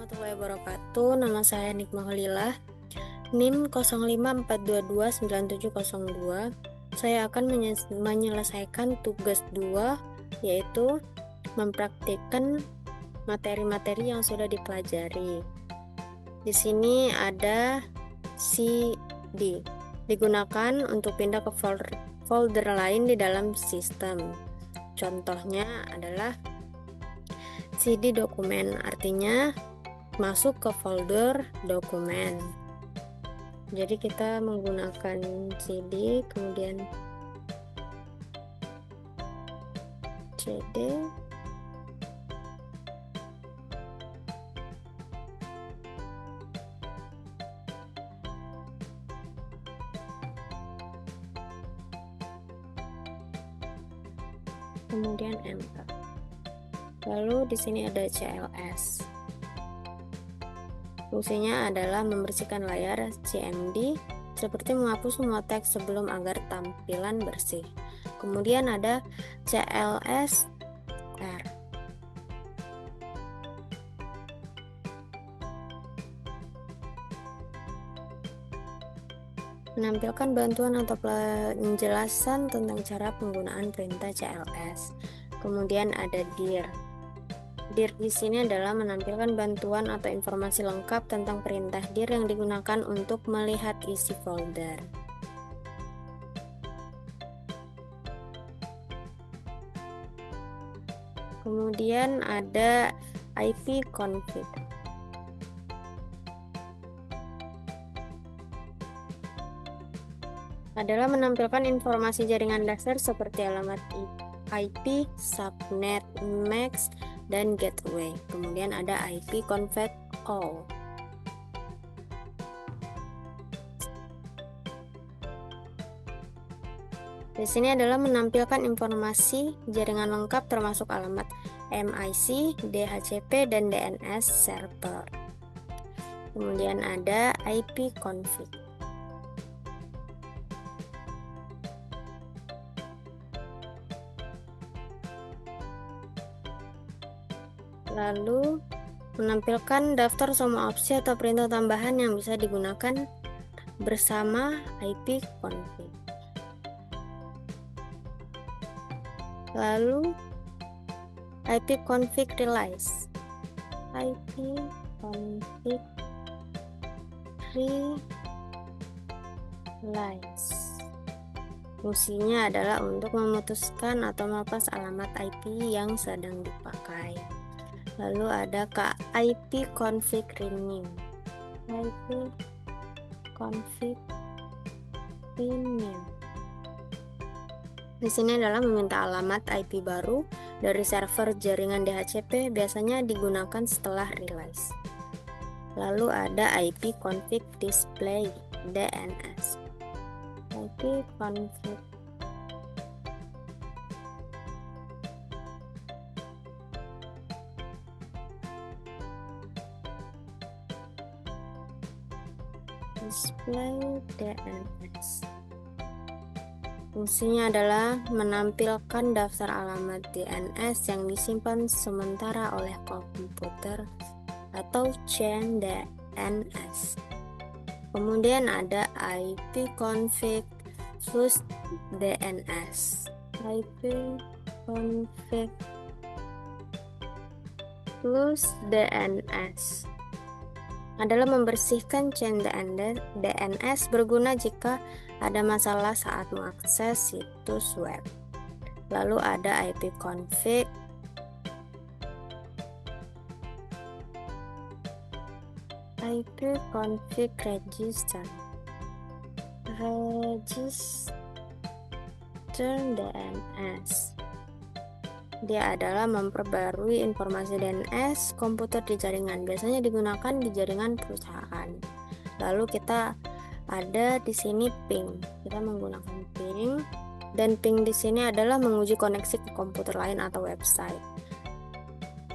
warahmatullahi wabarakatuh. Nama saya Nikmah Holilah, NIM 0542297702. Saya akan menyelesaikan tugas 2, yaitu mempraktikkan materi-materi yang sudah dipelajari. Di sini ada CD, digunakan untuk pindah ke folder lain di dalam sistem. Contohnya adalah CD dokumen, artinya masuk ke folder dokumen. Jadi kita menggunakan CD, kemudian CD, kemudian enter. Lalu di sini ada CLS. Fungsinya adalah membersihkan layar CMD seperti menghapus semua teks sebelum agar tampilan bersih. Kemudian ada CLS R. Menampilkan bantuan atau penjelasan tentang cara penggunaan perintah CLS. Kemudian ada dir. Dir di sini adalah menampilkan bantuan atau informasi lengkap tentang perintah dir yang digunakan untuk melihat isi folder. Kemudian ada ipconfig. Adalah menampilkan informasi jaringan dasar seperti alamat IP, subnet, MAC, dan gateway. Kemudian ada ipconfig all. Di sini adalah menampilkan informasi jaringan lengkap termasuk alamat MIC, DHCP, dan DNS server. Kemudian ada ipconfig. Lalu menampilkan daftar semua opsi atau perintah tambahan yang bisa digunakan bersama ipconfig. Lalu ipconfig release. ipconfig release. Fungsinya adalah untuk memutuskan atau melepas alamat IP yang sedang dipakai. Lalu ada ipconfig renew. ipconfig renew. Di sini adalah meminta alamat IP baru dari server jaringan DHCP, biasanya digunakan setelah release. Lalu ada ipconfig display DNS. ipconfig display DNS. Fungsinya adalah menampilkan daftar alamat DNS yang disimpan sementara oleh komputer atau chain DNS. Kemudian ada ipconfig plus DNS. ipconfig plus DNS adalah membersihkan chain DNS berguna jika ada masalah saat mengakses situs web. Lalu ada ipconfig register DNS. Dia adalah memperbarui informasi DNS komputer di jaringan, biasanya digunakan di jaringan perusahaan. Lalu kita ada di sini ping. Kita menggunakan ping, dan ping di sini adalah menguji koneksi ke komputer lain atau website.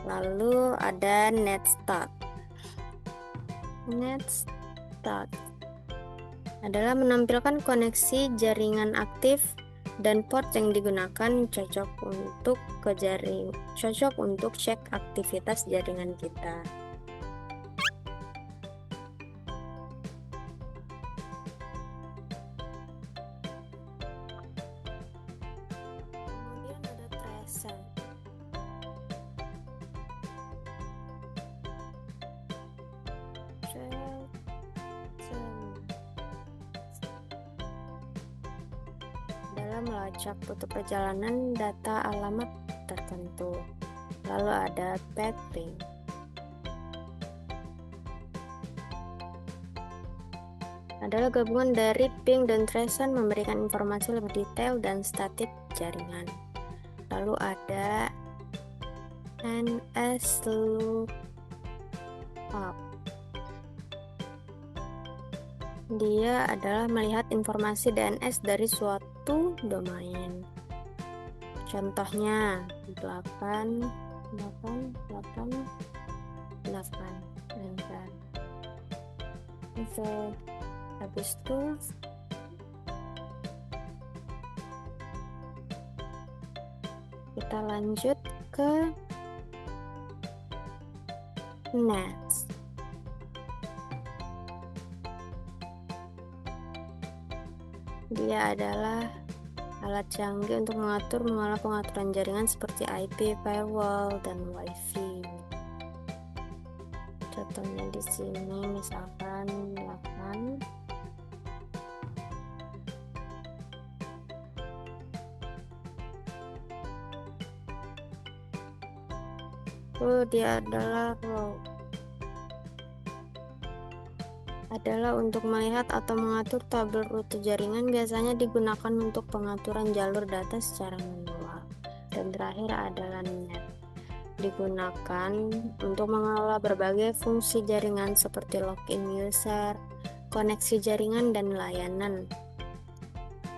Lalu ada netstart. Netstart adalah menampilkan koneksi jaringan aktif dan port yang digunakan cocok untuk cek aktivitas jaringan kita. melacak rute perjalanan data alamat tertentu. Lalu ada pathing. Adalah gabungan dari ping dan tracean memberikan informasi lebih detail dan statik jaringan. Lalu ada NS lookup. Dia adalah melihat informasi DNS dari suatu domain. Contohnya 8 enter. Habis itu kita lanjut ke next. Dia adalah alat canggih untuk mengatur mengolah pengaturan jaringan seperti IP, firewall, dan WiFi. Contohnya di sini misalkan 8. Dia adalah row. Adalah untuk melihat atau mengatur tabel rute jaringan, biasanya digunakan untuk pengaturan jalur data secara manual. Dan terakhir adalah net. Digunakan untuk mengelola berbagai fungsi jaringan seperti login user, koneksi jaringan, dan layanan.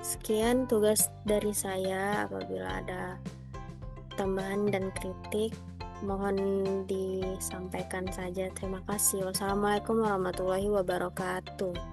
Sekian tugas dari saya. Apabila ada tambahan dan kritik, mohon disampaikan saja. Terima kasih. Wassalamualaikum warahmatullahi wabarakatuh.